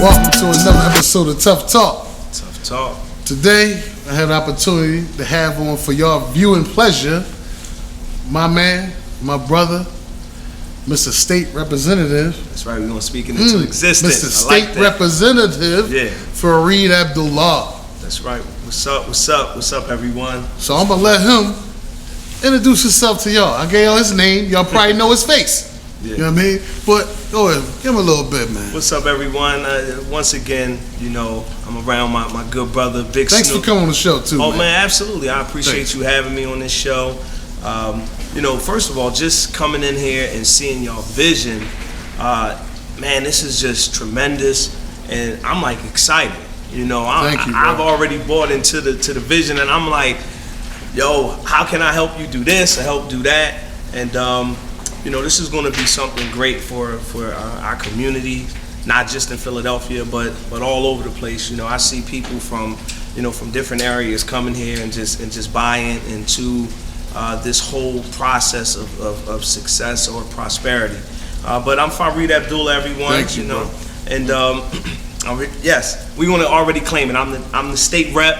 Welcome to another episode of Tough Talk. Tough Talk. Today, I had an opportunity to have on for y'all viewing pleasure my man, my brother, Mr. State Representative. That's right, we're going to speak it into existence. Mr. State Representative Fareed Abdullah. That's right. What's up, what's up, what's up, everyone? So I'm going to let him introduce himself to y'all. I gave y'all his name. Y'all probably know his face. Yeah. You know what I mean? But go ahead, give him a little bit, man. What's up, everyone? Once again, you know, I'm around my good brother, Big Thanks Snoop. for coming on the show, too, man, absolutely. I appreciate you having me on this show. You know, first of all, just coming in here and seeing y'all vision, man, this is just tremendous, and I'm like excited. You know, I've already bought into the vision, and I'm like, yo, how can I help you do this and help do that? And you know, this is going to be something great for our community, not just in Philadelphia, but all over the place. You know, I see people from different areas coming here and just buying into this whole process of success or prosperity. But I'm Fareed Abdullah, everyone. Thank you, know, and yes, we want to already claim it. I'm the state rep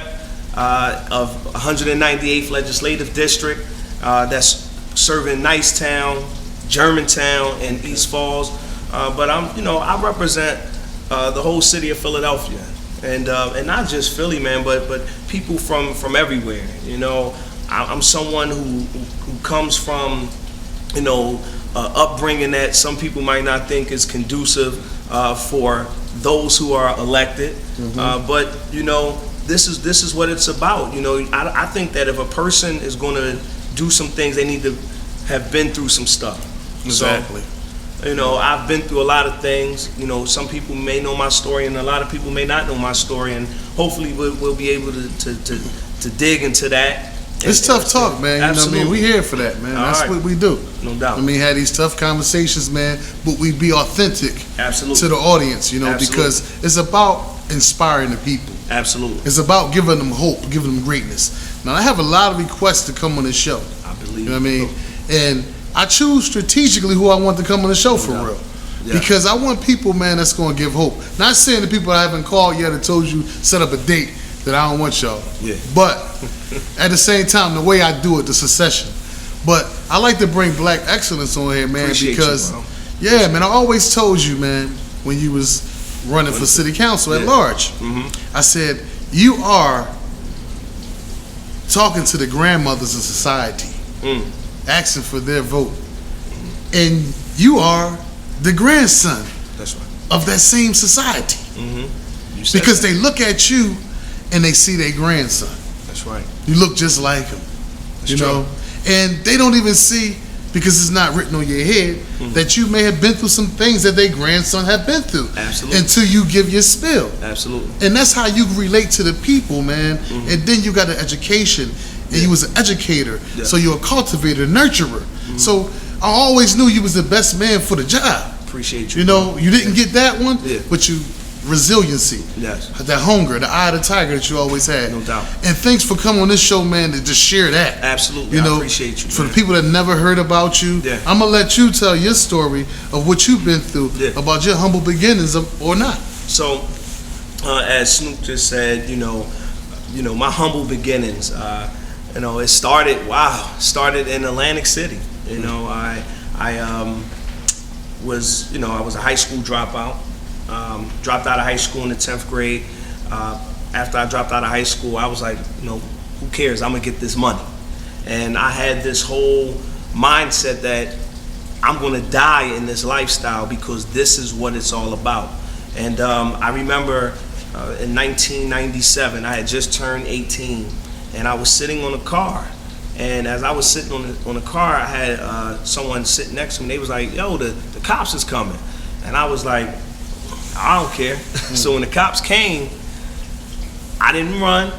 of 198th Legislative District. That's serving Nicetown, Germantown, and East Falls. But I represent the whole city of Philadelphia, and not just Philly, man, but people from everywhere. You know, I'm someone who comes from, you know, upbringing that some people might not think is conducive for those who are elected. But you know, this is what it's about. You know, I think that if a person is going to do some things, they need to have been through some stuff. Exactly. So, you know, I've been through a lot of things. You know, some people may know my story, and a lot of people may not know my story. And hopefully, we'll be able to dig into that. It's tough talk, man. Absolutely. You know what I mean? We're here for that, man. That's what we do. No doubt. I mean, have these tough conversations, man, but we be authentic to the audience, you know, because it's about inspiring the people. Absolutely. It's about giving them hope, giving them greatness. Now, I have a lot of requests to come on this show. I believe. You know what I mean? And I choose strategically who I want to come on the show for real. Yeah. Because I want people, man, that's going to give hope. Not saying the people I haven't called yet and told you set up a date that I don't want y'all. Yeah. But at the same time, the way I do it, the succession. But I like to bring black excellence on here, man, because man, I always told you, man, when you was running for city council at large, I said, you are talking to the grandmothers of society, asking for their vote. And you are the grandson of that same society. Because they look at you and they see their grandson. That's right. You look just like him. You know? And they don't even see, because it's not written on your head, that you may have been through some things that their grandson have been through. Absolutely. Until you give your spill. Absolutely. And that's how you relate to the people, man. And then you got an education. And you was an educator. So you're a cultivator, nurturer. So I always knew you was the best man for the job. Appreciate you. You know, you didn't get that one, but you resiliency. Yes. That hunger, the eye of the tiger that you always had. No doubt. And thanks for coming on this show, man, to just share that. Absolutely. You know, I appreciate you. For the people that never heard about you, I'm going to let you tell your story of what you've been through, about your humble beginnings or not. So, as Snoop just said, you know, my humble beginnings, you know, it started in Atlantic City. You know, I was a high school dropout. Dropped out of high school in the 10th grade. After I dropped out of high school, I was like, you know, who cares? I'm gonna get this money. And I had this whole mindset that I'm gonna die in this lifestyle because this is what it's all about. And I remember in 1997, I had just turned 18, and I was sitting on a car. And as I was sitting on the car, I had someone sitting next to me. They was like, yo, the cops is coming. And I was like, I don't care. So when the cops came, I didn't run.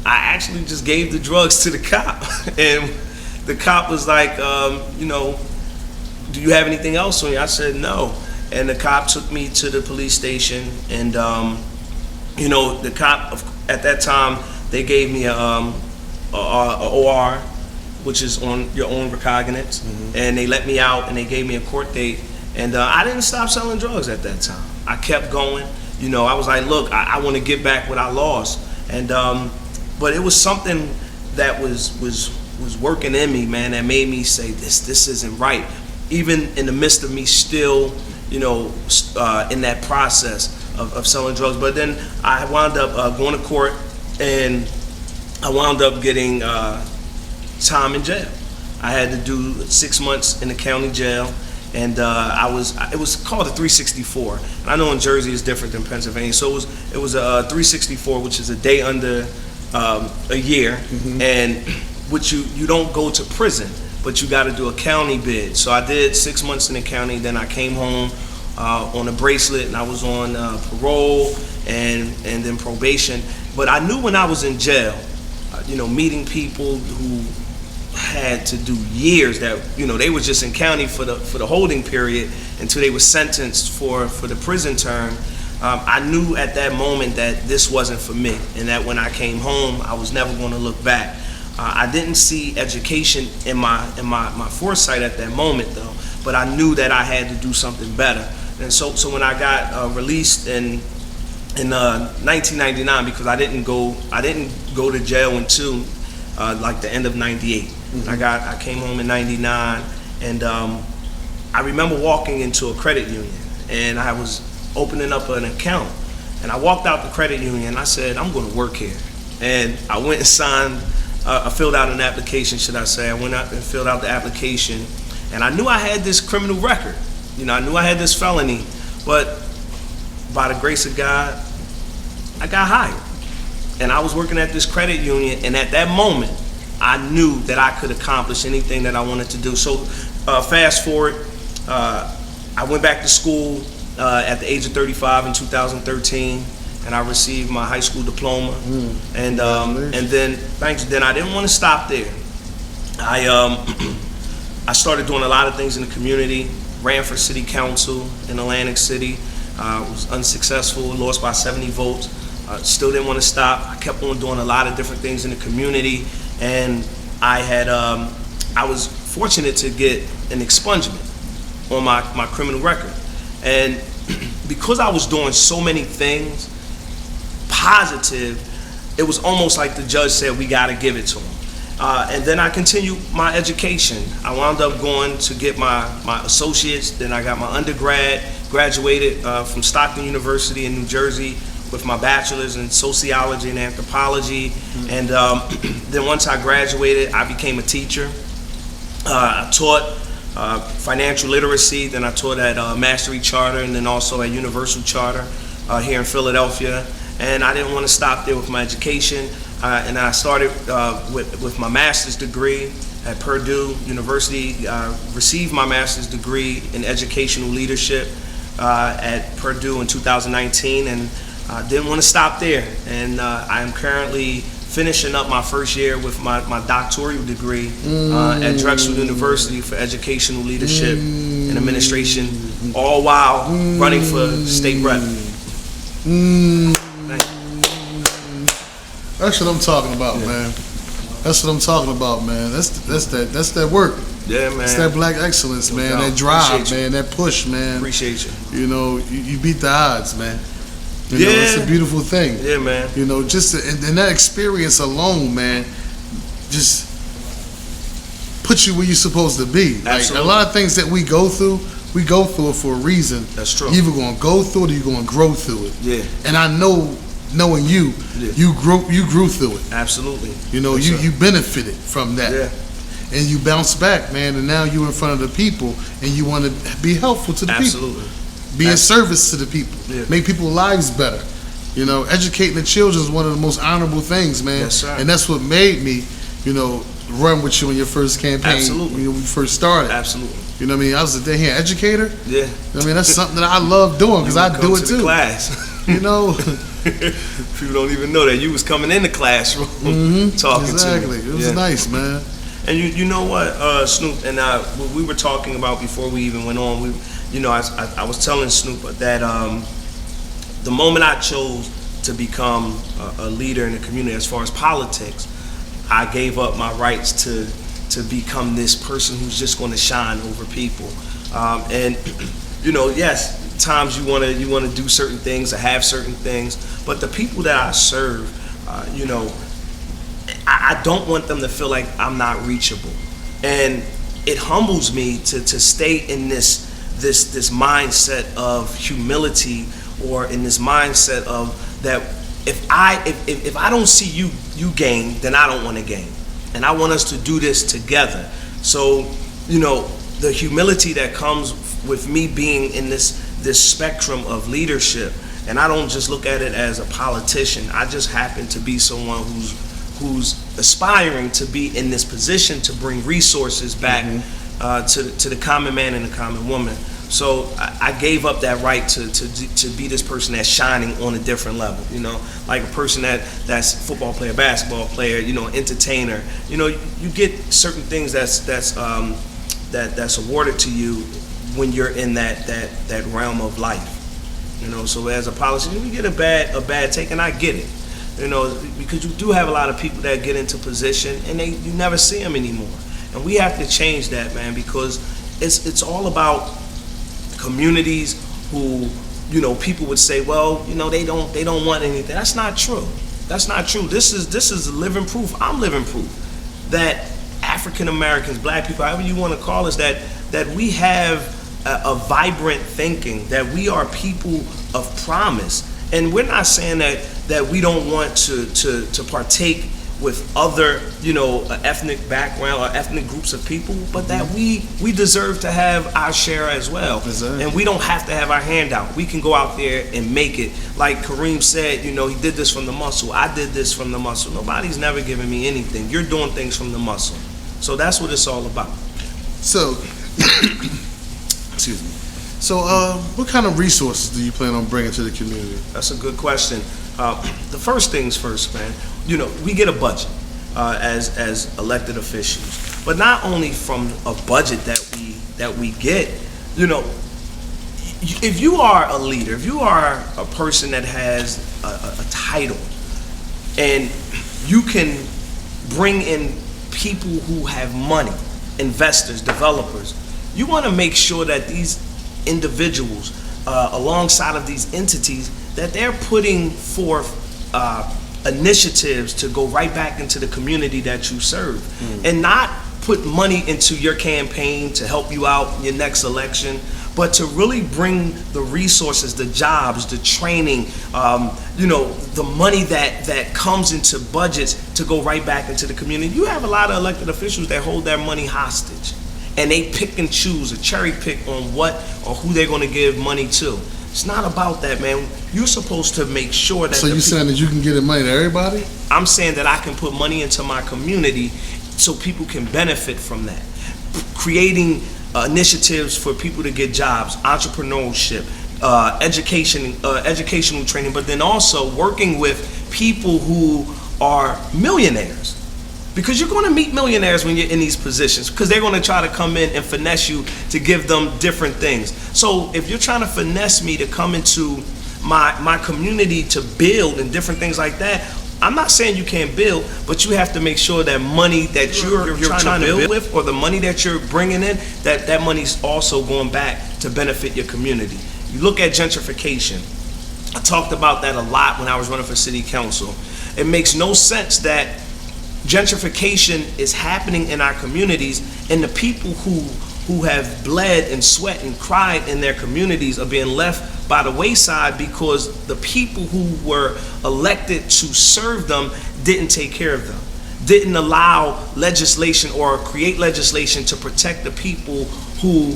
I actually just gave the drugs to the cop. And the cop was like, you know, do you have anything else on you? I said, no. And the cop took me to the police station. And, you know, the cop, at that time, they gave me a OR, which is on your own recognizance. And they let me out and they gave me a court date. And I didn't stop selling drugs at that time. I kept going, I was like, look, I want to get back what I lost. And but it was something that was working in me, man, that made me say this isn't right, even in the midst of me still, in that process of selling drugs. But then I wound up going to court, and I wound up getting time in jail. I had to do 6 months in the county jail, and it was called a 364. And I know in Jersey it's different than Pennsylvania, so it was a 364, which is a day under a year, and which you don't go to prison, but you got to do a county bid. So I did 6 months in the county, then I came home on a bracelet, and I was on parole and then probation. But I knew when I was in jail, meeting people who had to do years, that they were just in county for the holding period until they were sentenced for the prison term. I knew at that moment that this wasn't for me, and that when I came home, I was never going to look back. I didn't see education in my foresight at that moment, though, but I knew that I had to do something better. And so when I got released in 1999, because I didn't go to jail until like the end of '98. I came home in '99, and I remember walking into a credit union, and I was opening up an account, and I walked out the credit union, and I said, I'm going to work here. And I went and signed, I filled out an application, should I say. I went out and filled out the application, and I knew I had this criminal record. I knew I had this felony, but by the grace of God, I got hired. And I was working at this credit union, and at that moment, I knew that I could accomplish anything that I wanted to do. So fast forward, I went back to school at the age of 35 in 2013, and I received my high school diploma. And then, thanks. Then I didn't want to stop there. I started doing a lot of things in the community. Ran for city council in Atlantic City. Was unsuccessful, lost by 70 votes. Still didn't want to stop. I kept on doing a lot of different things in the community, and I was fortunate to get an expungement on my criminal record. And because I was doing so many things positive, it was almost like the judge said, we got to give it to him. And then I continued my education. I wound up going to get my associates, then I got my undergrad, graduated from Stockton University in New Jersey with my bachelor's in sociology and anthropology. And then once I graduated, I became a teacher. I taught financial literacy, then I taught at Mastery Charter, and then also at Universal Charter here in Philadelphia. And I didn't want to stop there with my education. And I started with my master's degree at Purdue University, received my master's degree in educational leadership at Purdue in 2019, and didn't want to stop there. And I am currently finishing up my first year with my doctoral degree at Drexel University for educational leadership and administration, all while running for state rep. That's what I'm talking about, man. That's what I'm talking about, man. That's that work. Yeah, man. It's that black excellence, man. No doubt. That drive, Appreciate man. That push, man. Appreciate you. You beat the odds, man. You know, it's a beautiful thing. Yeah, man. And that experience alone, man, just puts you where you're supposed to be. Like a lot of things that we go through it for a reason. That's true. You're either gonna go through it or you're gonna grow through it. Yeah. And I know, knowing you, you grew through it. Absolutely. You benefited from that. Yeah. And you bounce back, man, and now you're in front of the people and you want to be helpful to the Absolutely. people. Be in service to the people. Yeah. Make people's lives better. Educating the children is one of the most honorable things, man. Yes, sir. And that's what made me, run with you in your first campaign. Absolutely. When we first started. Absolutely. You know what I mean? I was a day here educator. Yeah. That's something that I love doing because I do it too. Class. People don't even know that you was coming in the classroom talking exactly. to me. It was nice, man. And you know what, Snoop, and what we were talking about before we even went on, I was telling Snoop that the moment I chose to become a leader in the community as far as politics, I gave up my rights to become this person who's just going to shine over people. Yes, Sometimes you want to do certain things or have certain things, but the people that I serve, I don't want them to feel like I'm not reachable, and it humbles me to stay in this mindset of humility, or in this mindset of that if I don't see you gain, then I don't want to gain, and I want us to do this together. So the humility that comes with me being in this spectrum of leadership, and I don't just look at it as a politician. I just happen to be someone who's aspiring to be in this position to bring resources back to the common man and the common woman. So I gave up that right to be this person that's shining on a different level, like a person that's football player, basketball player, entertainer. You get certain things that's awarded to you when you're in that realm of life. So as a politician, you get a bad take, and I get it. Because you do have a lot of people that get into position and you never see them anymore. And we have to change that, man, because it's all about communities who, people would say, well, they don't want anything. That's not true. That's not true. This is living proof. I'm living proof that African Americans, black people, however you want to call us, that we have a vibrant thinking, that we are people of promise. And we're not saying that we don't want to partake with other, ethnic background or ethnic groups of people, but that we deserve to have our share as well. Exactly. And we don't have to have our hand out. We can go out there and make it. Like Kareem said, he did this from the muscle. I did this from the muscle. Nobody's never given me anything. You're doing things from the muscle. So that's what it's all about. So, excuse me. So, what kind of resources do you plan on bringing to the community? That's a good question. The first things first, man. We get a budget as elected officials, but not only from a budget that we get. If you are a leader, if you are a person that has a title, and you can bring in people who have money, investors, developers, you want to make sure that these individuals, alongside of these entities, that they're putting forth initiatives to go right back into the community that you serve, and not put money into your campaign to help you out in your next election, but to really bring the resources, the jobs, the training, the money that comes into budgets to go right back into the community. You have a lot of elected officials that hold their money hostage, and they pick and choose, or cherry pick on what or who they're going to give money to. It's not about that, man. You're supposed to make sure that. So you're saying that you can get money to everybody? I'm saying that I can put money into my community so people can benefit from that. Creating initiatives for people to get jobs, entrepreneurship, educational training, but then also working with people who are millionaires. Because you're going to meet millionaires when you're in these positions, because they're going to try to come in and finesse you to give them different things. So if you're trying to finesse me to come into my community to build and different things like that, I'm not saying you can't build, but you have to make sure that money that you're trying to build with, or the money that you're bringing in, that money's also going back to benefit your community. You look at gentrification. I talked about that a lot when I was running for city council. It makes no sense that gentrification is happening in our communities, and the people who have bled and sweat and cried in their communities are being left by the wayside because the people who were elected to serve them didn't take care of them, didn't allow legislation or create legislation to protect the people who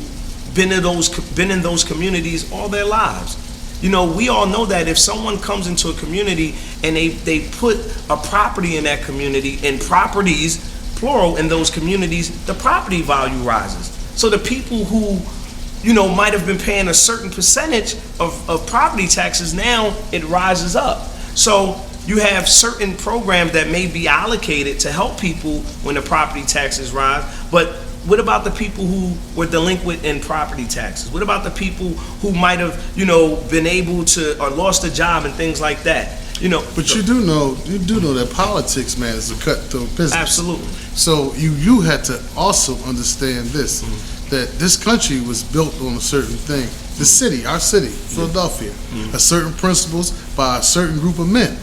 been in those communities all their lives. We all know that if someone comes into a community and they put a property in that community, and properties, plural, in those communities, the property value rises. So the people who, might have been paying a certain percentage of property taxes, now it rises up. So you have certain programs that may be allocated to help people when the property taxes rise, but what about the people who were delinquent in property taxes? What about the people who might have, been able to, or lost a job and things like that? But you do know that politics, man, is a cutthroat business. Absolutely. So you had to also understand this, that this country was built on a certain thing. The city, our city, Philadelphia, a certain principles by a certain group of men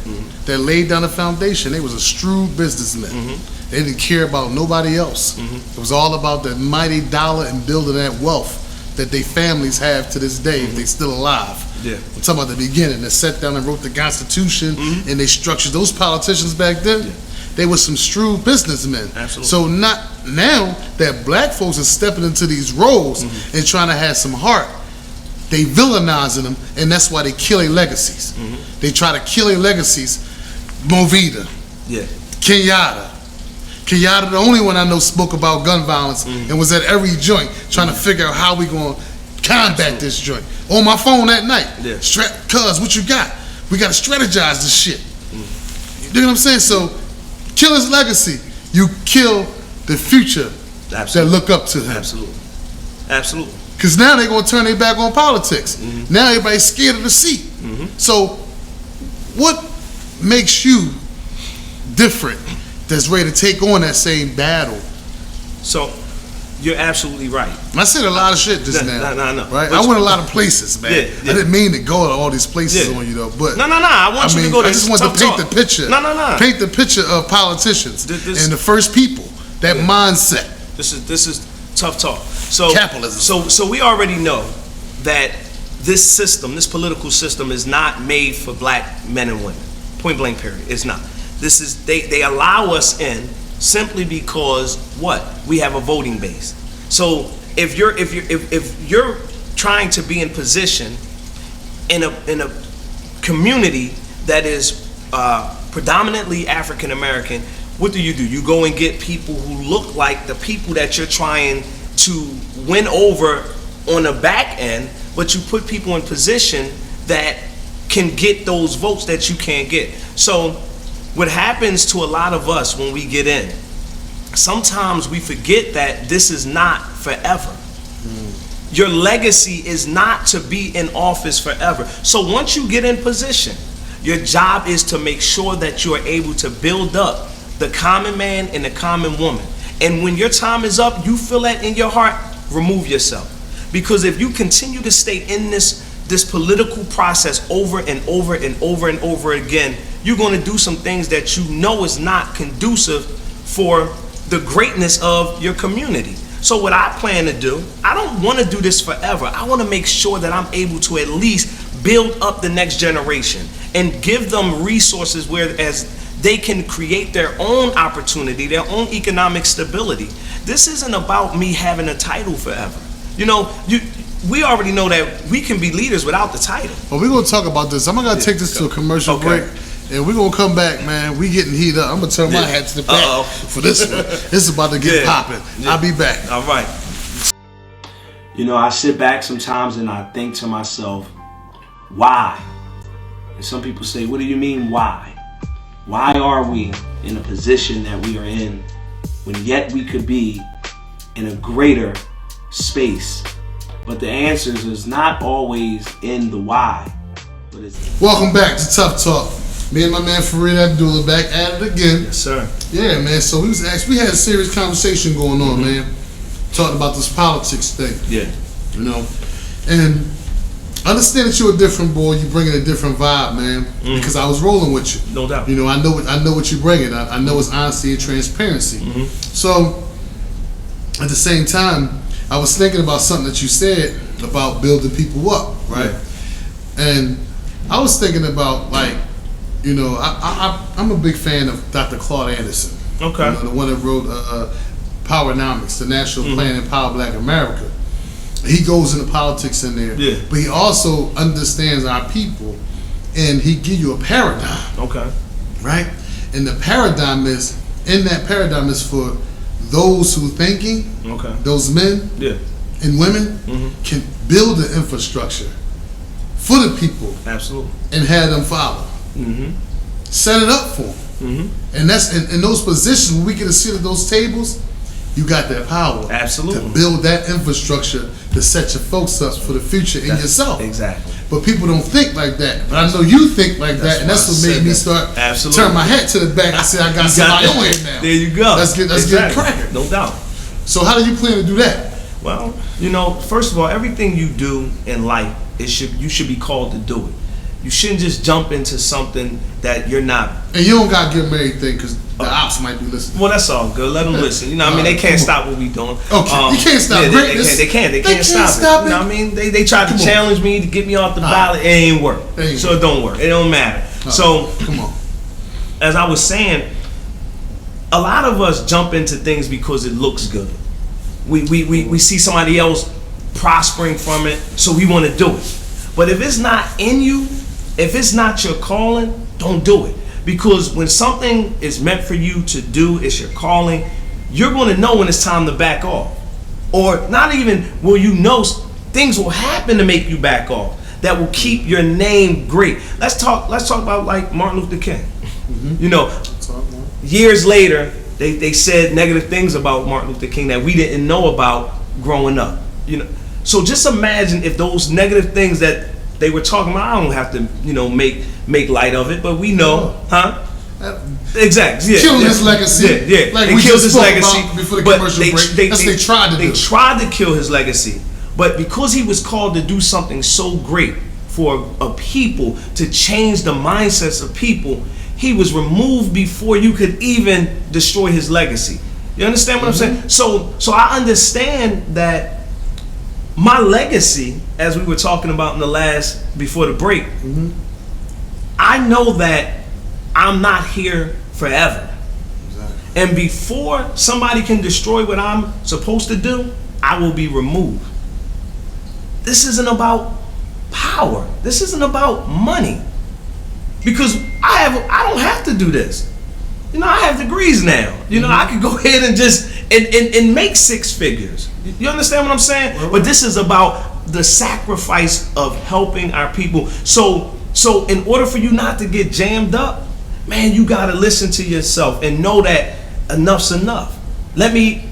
that laid down a foundation. They was a shrewd businessmen. They didn't care about nobody else. It was all about that mighty dollar and building that wealth that their families have to this day if they still alive. Yeah. I'm talking about the beginning. They sat down and wrote the Constitution and they structured. Those politicians back then, they were some shrewd businessmen. Absolutely. So not now that black folks are stepping into these roles and trying to have some heart, they villainizing them, and that's why they kill their legacies. They try to kill their legacies. Movida, Kenyatta. Kenyatta, the only one I know spoke about gun violence and was at every joint trying to figure out how we gonna combat this joint. On my phone that night, cuz, what you got? We gotta strategize this shit. You know what I'm saying? So, kill his legacy. You kill the future that look up to him. Absolutely. Because now they're going to turn their back on politics. Now everybody's scared of the seat. So what makes you different that's ready to take on that same battle? So you're absolutely right. I said a lot of shit just now. No. Right? I went a lot of places, man. I didn't mean to go to all these places on you, though. But no. I want you to go to I just want to paint the picture. No. Paint the picture of politicians and the first people, that mindset. This is tough talk. So capitalism. So we already know that this system, this political system, is not made for black men and women. Point blank. Period. It's not. This is they allow us in simply because we have a voting base. So if you're trying to be in position in a community that is predominantly African American, what do? You go and get people who look like the people that you're trying to win over on the back end, but you put people in position that can get those votes that you can't get. So what happens to a lot of us when we get in, sometimes we forget that this is not forever. Your legacy is not to be in office forever. So once you get in position, your job is to make sure that you are able to build up the common man and the common woman. And when your time is up, you feel that in your heart, remove yourself. Because if you continue to stay in this political process over and over and over and over again, you're going to do some things that you know is not conducive for the greatness of your community. So what I plan to do, I don't want to do this forever. I want to make sure that I'm able to at least build up the next generation and give them resources whereas they can create their own opportunity, their own economic stability. This isn't about me having a title forever. We already know that we can be leaders without the title. Well, we're going to talk about this. I'm going to take this to a commercial break, and we're going to come back, man. We getting heated up. I'm going to turn my hat to the back for this one. This is about to get popping. I'll be back. All right. I sit back sometimes and I think to myself, why? And some people say, what do you mean, why? Why are we in a position that we are in when yet we could be in a greater space? But the answers is not always in the why. But it's Welcome back to Tough Talk. Me and my man Fareed Abdullah back at it again. Yes, sir. Yeah, man. So we had a serious conversation going on, man. Talking about this politics thing. Yeah. And understand that you're a different boy. You bringing a different vibe, man. Because I was rolling with you. No doubt. I know what you bringing. I know it's honesty and transparency. So at the same time, I was thinking about something that you said about building people up, right? Yeah. And I was thinking about I'm a big fan of Dr. Claude Anderson. Okay. The one that wrote Powernomics, the National Plan to Power Black America. He goes into politics in there, but he also understands our people, and he give you a paradigm. Okay. Right? And the paradigm is for those who thinking, those men and women can build the infrastructure for the people, absolutely, and have them follow. Set it up for them, and that's in those positions when we get to sit at those tables. You got that power, absolutely, to build that infrastructure to set your folks up for the future and yourself. Exactly. But people don't think like that. But I know you think like that, and that's what made me start turn my hat to the back. I said, I got somebody on here now. There you go. Let's get cracking. No doubt. So how do you plan to do that? Well, first of all, everything you do in life, you should be called to do it. You shouldn't just jump into something that you're not. And you don't got to give them anything because the ops might be listening. Well, that's all good. Let them listen. They can't stop what we doing. Okay, you can't stop greatness. They can't stop it. You know what I mean? They tried to challenge me to get me off the ballot. It ain't work. So it don't work. It don't matter. So come on. As I was saying, a lot of us jump into things because it looks good. We see somebody else prospering from it, so we want to do it. But if it's not in you, if it's not your calling, don't do it. Because when something is meant for you to do, it's your calling, you're going to know when it's time to back off. Or not even will you know, things will happen to make you back off that will keep your name great. Let's talk about like Martin Luther King. Years later, they said negative things about Martin Luther King that we didn't know about growing up. So just imagine if those negative things that they were talking about, I don't have to, make light of it, but we know, huh? Exactly. Yeah. Killing his legacy. Yeah. Like they we killed just his spoke legacy about before the commercial break. That's what they tried to do. They tried to kill his legacy, but because he was called to do something so great for a people to change the mindsets of people, he was removed before you could even destroy his legacy. You understand what I'm saying? So I understand that. My legacy, as we were talking about before the break, I know that I'm not here forever. Exactly. And before somebody can destroy what I'm supposed to do, I will be removed. This isn't about power. This isn't about money. Because I don't have to do this. I have degrees now. I could go ahead and just and make six figures. You understand what I'm saying? Right. But this is about the sacrifice of helping our people. So in order for you not to get jammed up, man, you got to listen to yourself and know that enough's enough. Let me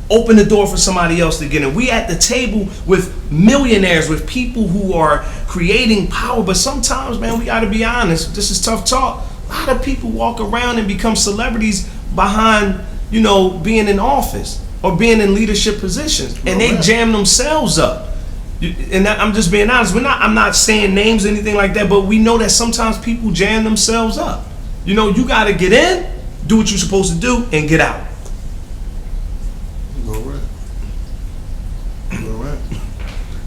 open the door for somebody else to get in. We at the table with millionaires, with people who are creating power. But sometimes, man, we got to be honest. This is tough talk. A lot of people walk around and become celebrities behind, being in office or being in leadership positions, and they jam themselves up. And I'm just being honest. I'm not saying names or anything like that, but we know that sometimes people jam themselves up. You got to get in, do what you're supposed to do, and get out. Go right.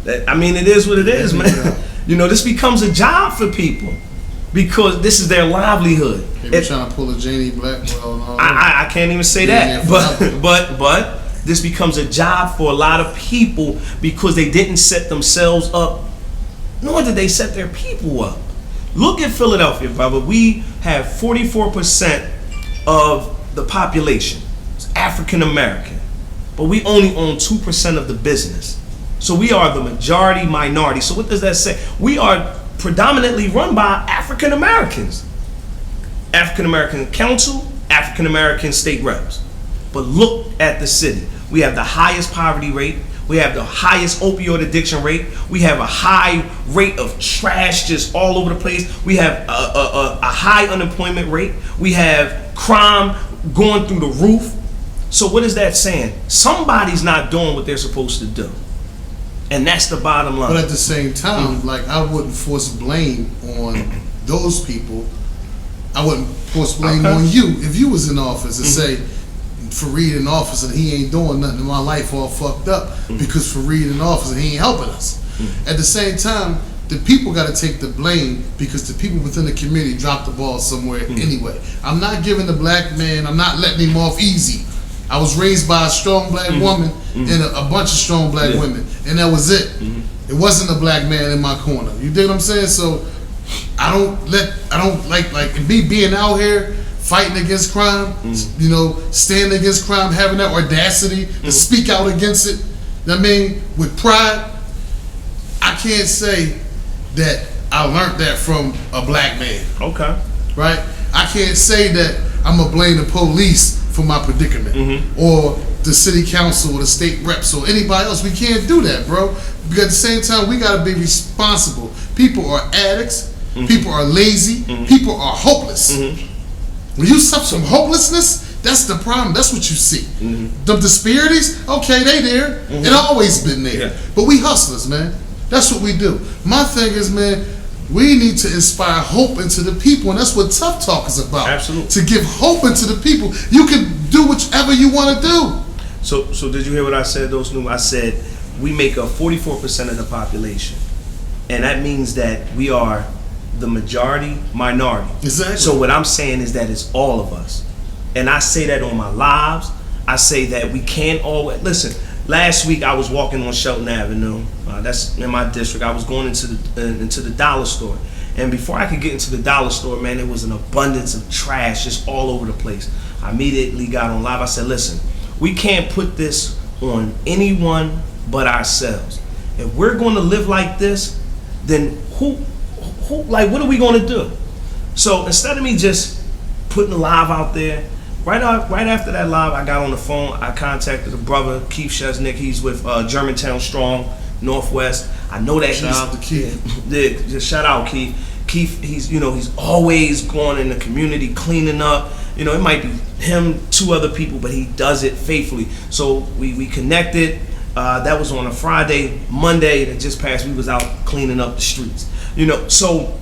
It is what it is, man. This becomes a job for people. Because this is their livelihood. They be trying to pull a Janie Blackwell. I can't even say that. But this becomes a job for a lot of people because they didn't set themselves up, nor did they set their people up. Look at Philadelphia, brother. We have 44% of the population. It's African American. But we only own 2% of the business. So we are the majority minority. So what does that say? We are predominantly run by African Americans. African American council, African American state reps. But look at the city. We have the highest poverty rate. We have the highest opioid addiction rate. We have a high rate of trash just all over the place. We have a high unemployment rate. We have crime going through the roof. So what is that saying? Somebody's not doing what they're supposed to do. And that's the bottom line. But at the same time, I wouldn't force blame on those people. I wouldn't force blame on you if you was in office and say, Fareed in office and he ain't doing nothing in my life all fucked up because Fareed in office and he ain't helping us. At the same time, the people got to take the blame because the people within the community dropped the ball somewhere anyway. I'm not giving the black man, I'm not letting him off easy. I was raised by a strong black woman and a bunch of strong black women, and that was it. It wasn't a black man in my corner. You dig what I'm saying? So I don't like me being out here fighting against crime, standing against crime, having that audacity to speak out against it. I mean, with pride, I can't say that I learned that from a black man. Okay. Right? I can't say that I'm going to blame the police for my predicament or the city council or the state reps or anybody else. We can't do that, bro. Because at the same time, we got to be responsible. People are addicts. People are lazy. People are hopeless. When you suffer from hopelessness, That's the problem. That's what you see. The disparities, okay, they there. It always been there. Yeah. But we hustlers, man. That's what we do. My thing is, man, we need to inspire hope into the people, and that's what Tough Talk is about. Absolutely. To give hope into the people. You can do whichever you want to do. So did you hear what I said, those new? I said we make up 44% of the population. And that means that we are the majority minority. Exactly. So what I'm saying is that it's all of us. And I say that on my lives. I say that we can't always listen. Last week I was walking on Shelton Avenue. That's in my district. I was going into the dollar store, and before I could get into the dollar store, man, there was an abundance of trash just all over the place. I immediately got on live. I said, "Listen, we can't put this on anyone but ourselves. If we're going to live like this, then who, like, what are we going to do?" So instead of me just putting the live out there. Right after that live, I got on the phone. I contacted a brother, Keith Chesnick. He's with Germantown Strong, Northwest. I know that Shout out to Keith. Yeah, just shout out Keith. Keith, he's always going in the community, cleaning up. It might be him, 2 other people, but he does it faithfully. So we connected. That was on a Friday. Monday that just passed, we was out cleaning up the streets. So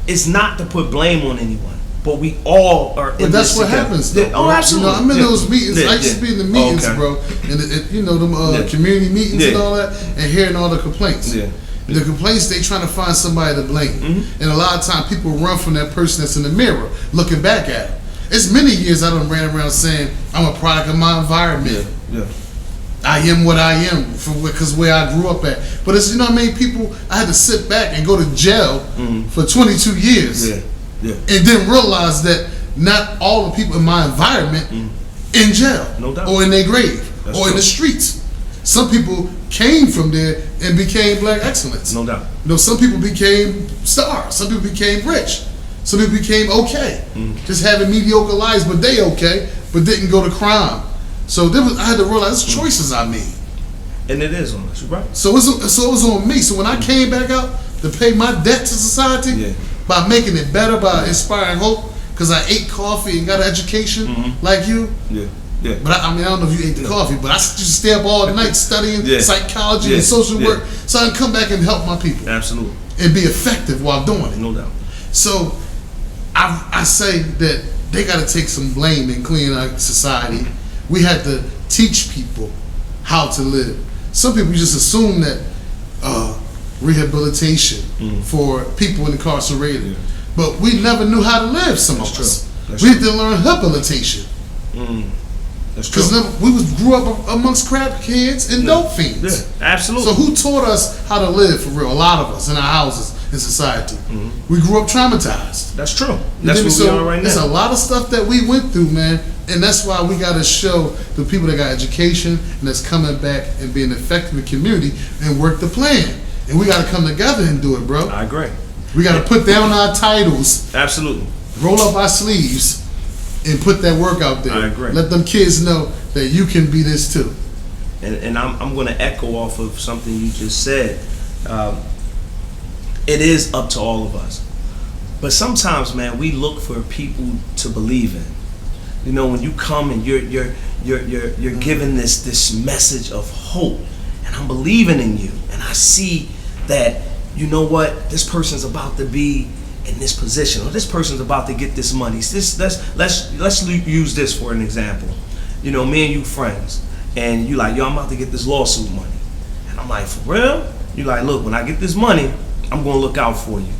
it's not to put blame on anyone. But we all are in But that's this what together. happens, though. Oh, absolutely. I'm in those meetings. I used to be in the meetings, okay. bro. And, them community meetings and all that, and hearing all the complaints. Yeah. The complaints, they trying to find somebody to blame. And a lot of times people run from that person that's in the mirror, looking back at them. It's many years I done ran around saying, I'm a product of my environment. Yeah. I am what I am because where I grew up at. But it's, people, I had to sit back and go to jail for 22 years. Yeah. And then realize that not all the people in my environment in jail, No doubt. or in their grave, That's or true. in the streets. Some people came from there and became black excellence. No doubt. Some people became stars. Some people became rich. Some people became okay, just having mediocre lives, but they okay, but didn't go to crime. So I had to realize it's choices I made. And it is on us, right? So it was on me. So when I came back out to pay my debt to society, by making it better, by inspiring hope, because I ate coffee and got an education like you. Yeah. But I don't know if you ate the coffee, but I used to stay up all night studying psychology and social work, so I can come back and help my people. Absolutely. And be effective while doing it. No doubt. So I say that they got to take some blame in cleaning our society. We have to teach people how to live. Some people just assume that rehabilitation for people incarcerated, but we never knew how to live. Some of us, we had to learn habilitation. That's true. Because we grew up amongst crap kids and dope fiends. Yeah, absolutely. So who taught us how to live for real? A lot of us in our houses in society. We grew up traumatized. That's true. That's where we are right now. There's a lot of stuff that we went through, man. And that's why we got to show the people that got education and that's coming back and being effective in the community and work the plan. And we got to come together and do it, bro. I agree. We got to put down our titles. Absolutely. Roll up our sleeves and put that work out there. I agree. Let them kids know that you can be this too. And I'm going to echo off of something you just said. It is up to all of us. But sometimes, man, we look for people to believe in. When you come and you're giving this message of hope, and I'm believing in you, and I see that, this person's about to be in this position, or this person's about to get this money. Let's use this for an example. Me and you friends, and you like, I'm about to get this lawsuit money, and I'm like, for real? You like, look, when I get this money, I'm gonna look out for you.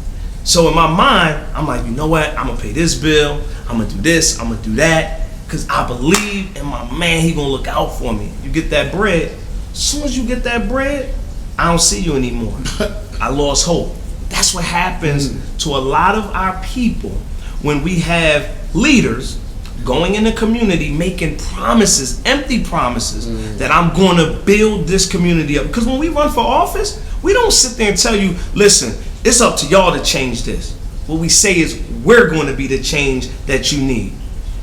So in my mind, I'm like, you know what? I'm gonna pay this bill. I'm gonna do this. I'm gonna do that, cause I believe in my man. He gonna look out for me. You get that bread. As soon as you get that bread, I don't see you anymore. I lost hope. That's what happens to a lot of our people when we have leaders going in the community making promises, empty promises, that I'm going to build this community up. Because when we run for office, we don't sit there and tell you, listen, it's up to y'all to change this. What we say is, we're going to be the change that you need.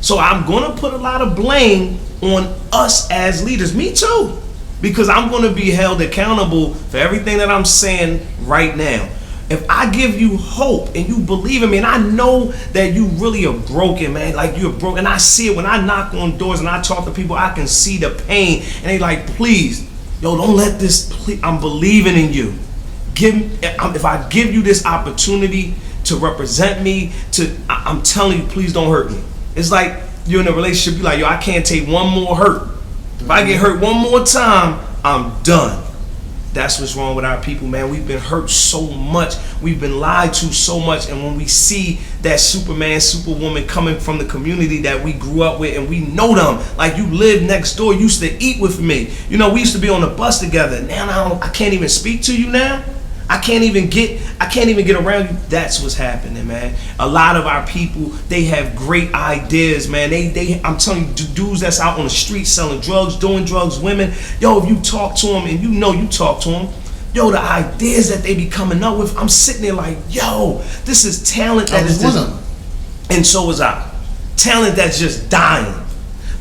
So I'm going to put a lot of blame on us as leaders. Me too. Because I'm going to be held accountable for everything that I'm saying right now. If I give you hope and you believe in me, and I know that you really are broken, man, like you're broken, and I see it when I knock on doors and I talk to people, I can see the pain, and they like, please, yo, don't let this, please, I'm believing in you. If I give you this opportunity to represent me, I'm telling you, please don't hurt me. It's like you're in a relationship, you're like, yo, I can't take one more hurt. If I get hurt one more time, I'm done. That's what's wrong with our people, man. We've been hurt so much. We've been lied to so much. And when we see that Superman, Superwoman coming from the community that we grew up with, and we know them, like you live next door, used to eat with me. You know, we used to be on the bus together. Now I can't even speak to you now. I can't even get around you. That's what's happening, man. A lot of our people, they have great ideas, man. I'm telling you, dudes that's out on the street selling drugs, doing drugs, women. Yo, if you talk to them, and you know you talk to them, yo, the ideas that they be coming up with, I'm sitting there like, yo, this is talent that is one of them. And so is I. Talent that's just dying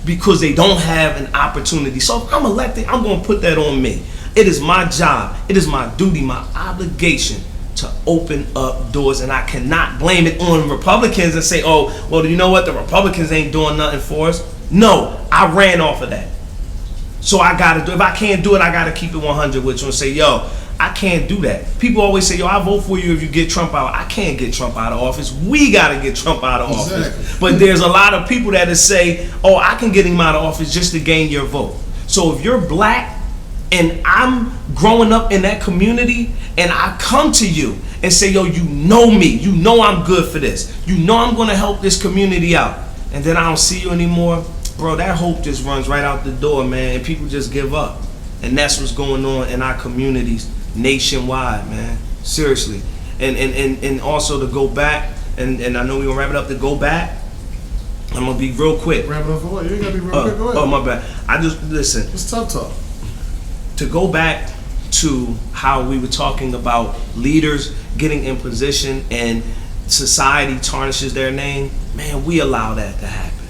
because they don't have an opportunity. So if I'm elected, I'm going to put that on me. It is my job, it is my duty, my obligation to open up doors, and I cannot blame it on Republicans and say, oh, well, you know what, the Republicans ain't doing nothing for us. No, I ran off of that. So I gotta do it. If I can't do it, I gotta keep it 100 with you and say, yo, I can't do that. People always say, yo, I vote for you if you get Trump out. I can't get Trump out of office. We gotta get Trump out of office. But there's a lot of people that say, oh, I can get him out of office just to gain your vote. So if you're black, and I'm growing up in that community, and I come to you and say, yo, you know me. You know I'm good for this. You know I'm going to help this community out. And then I don't see you anymore. Bro, that hope just runs right out the door, man. And people just give up. And that's what's going on in our communities nationwide, man. Seriously. And also to go back, and I know we're going to wrap it up, to go back, I'm going to be real quick. Wrap it up for what? You ain't got to be real quick. Go ahead. Oh, my bad. Listen. It's tough talk. To go back to how we were talking about leaders getting in position and society tarnishes their name, man, we allow that to happen.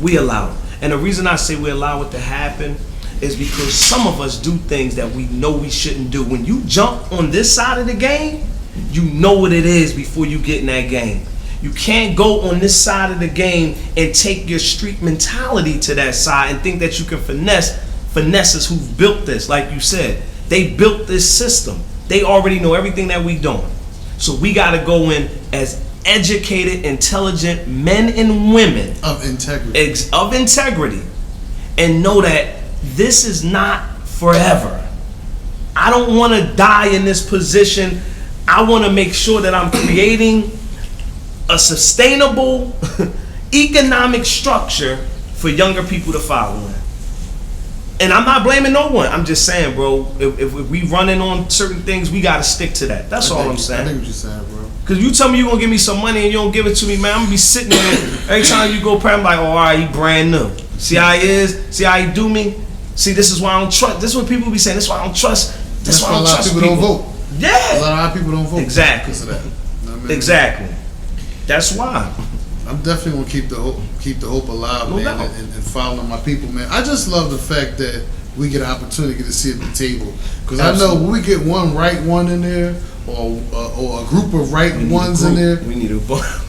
We allow it. And the reason I say we allow it to happen is because some of us do things that we know we shouldn't do. When you jump on this side of the game, you know what it is before you get in that game. You can't go on this side of the game and take your street mentality to that side and think that you can finesses who've built this. Like you said, they built this system. They already know everything that we doing. So we got to go in as educated, intelligent men and women of integrity, and know that this is not forever. I don't want to die in this position. I want to make sure that I'm creating a sustainable economic structure for younger people to follow in. And I'm not blaming no one. I'm just saying, bro, if we running on certain things, we got to stick to that. That's all I'm saying. I think what you're saying, bro. Because you tell me you're going to give me some money and you don't give it to me, man, I'm going to be sitting there. Every time you go pray, I'm like, oh, all right, he brand new. See how he is? See how he do me? See, this is why I don't trust. This is what people be saying. This is why I don't trust. This is why I don't trust people. A lot of people don't vote. Yeah. A lot of people don't vote. Exactly. Because of that. You know what I mean? Exactly. That's why. I'm definitely gonna keep the hope alive, man, and following my people, man. I just love the fact that we get an opportunity to sit at the table, because I know when we get one right one in there, or a group of right ones in there, we need a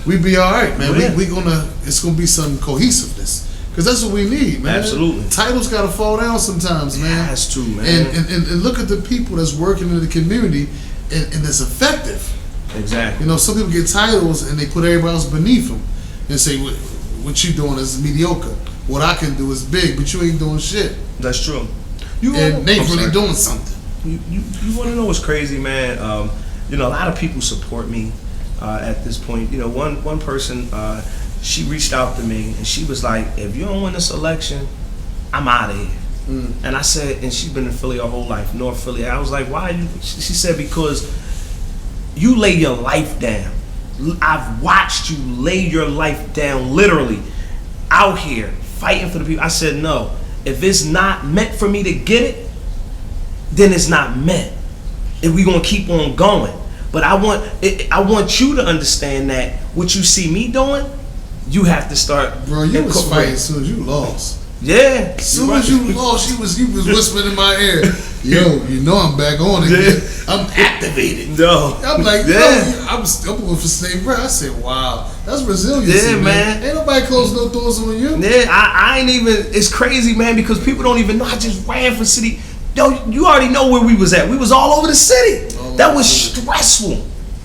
we be all right, man. Yeah. It's gonna be some cohesiveness, because that's what we need, man. Absolutely. Titles gotta fall down sometimes, man. It has to, man. And look at the people that's working in the community, and it's effective. Exactly. You know, some people get titles and they put everybody else beneath them and say, what you doing is mediocre. What I can do is big, but you ain't doing shit. That's true. And they really doing something. You want to know what's crazy, man? You know, a lot of people support me at this point. You know, one person, she reached out to me and she was like, if you don't win this election, I'm out of here. And I said, and she's been in Philly her whole life, North Philly. I was like, why? She said, because you lay your life down. I've watched you lay your life down, literally, out here, fighting for the people. I said, no, if it's not meant for me to get it, then it's not meant. And we're going to keep on going. But I want you to understand that what you see me doing, you have to start. Bro, you was fighting as soon as you lost. Yeah. As soon as you lost, you was whispering in my ear, yo, you know I'm back on again. I'm activated. No. I'm like, yo, I'm going for same breath. I said, wow, that's resilience. Yeah, man. Ain't nobody close no doors on you. Yeah, I ain't even, it's crazy, man, because people don't even know I just ran for city. Yo, you already know where we was at. We was all over the city. That was stressful.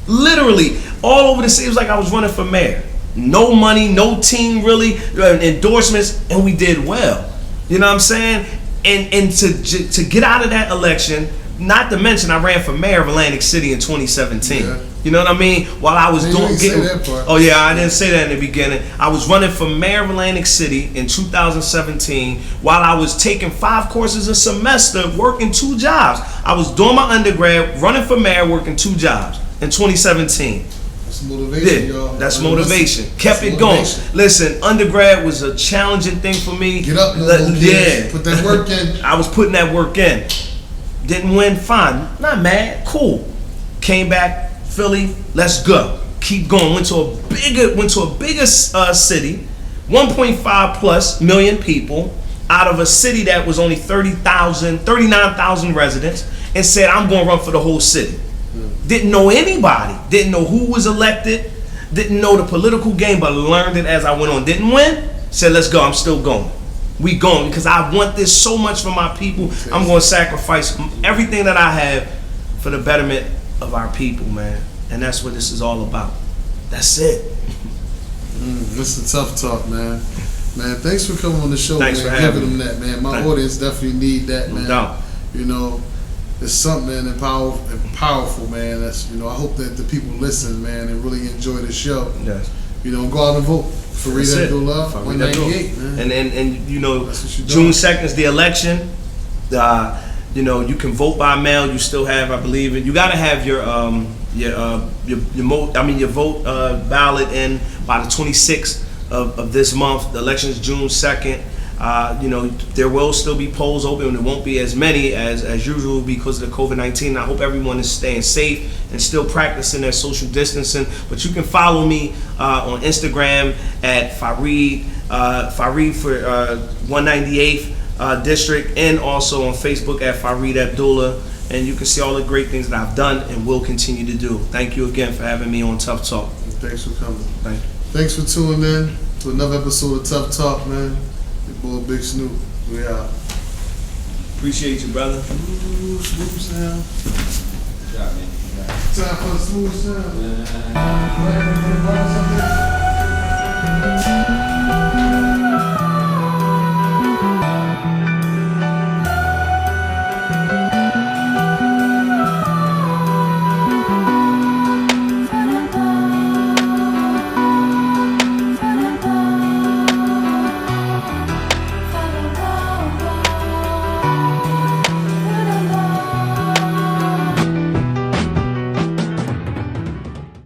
Literally, all over the city. It was like I was running for mayor. No money, no team really, endorsements, and we did well. You know what I'm saying? And to get out of that election, not to mention I ran for mayor of Atlantic City in 2017. Yeah. You know what I mean? While I was oh yeah, I didn't say that in the beginning. I was running for mayor of Atlantic City in 2017 while I was taking 5 courses a semester, working 2 jobs. I was doing my undergrad, running for mayor, working 2 jobs in 2017. That's motivation, y'all. That's motivation. Kept it going. Listen, undergrad was a challenging thing for me. Get up, yeah. Put that work in. I was putting that work in. Didn't win, fine. Not mad, cool. Came back, Philly, let's go. Keep going. Went to a bigger city, 1.5 plus million people, out of a city that was only 39,000 residents, and said, I'm going to run for the whole city. Didn't know anybody, didn't know who was elected, didn't know the political game, but learned it as I went on. Didn't win, said let's go, I'm still going. We going because I want this so much for my people. I'm going to sacrifice everything that I have for the betterment of our people, man. And that's what this is all about. That's it. This is tough talk, man. Man, thanks for coming on the show, Thanks man. for having Giving them that, man. My audience definitely need that, man. No doubt. You know, it's something, man, and powerful, man. That's, you know, I hope that the people listen, man, and really enjoy the show. Yes. You know, go out and vote. Fareed Abdullah, 198, man. And you know, June 2nd is the election. You know, you can vote by mail. You still have, I believe, you got to have your vote ballot in by the 26th of this month. The election is June 2nd. You know, there will still be polls open, and there won't be as many as usual because of the COVID-19. I hope everyone is staying safe and still practicing their social distancing. But you can follow me on Instagram at Fareed for 198th District, and also on Facebook at Fareed Abdullah. And you can see all the great things that I've done and will continue to do. Thank you again for having me on Tough Talk. Thanks for coming. Thank you. Thanks for tuning in to another episode of Tough Talk, man. Your boy Big Snoop. We out. Appreciate you, brother. Smooth sound. Good job, man. Time for the smooth sound.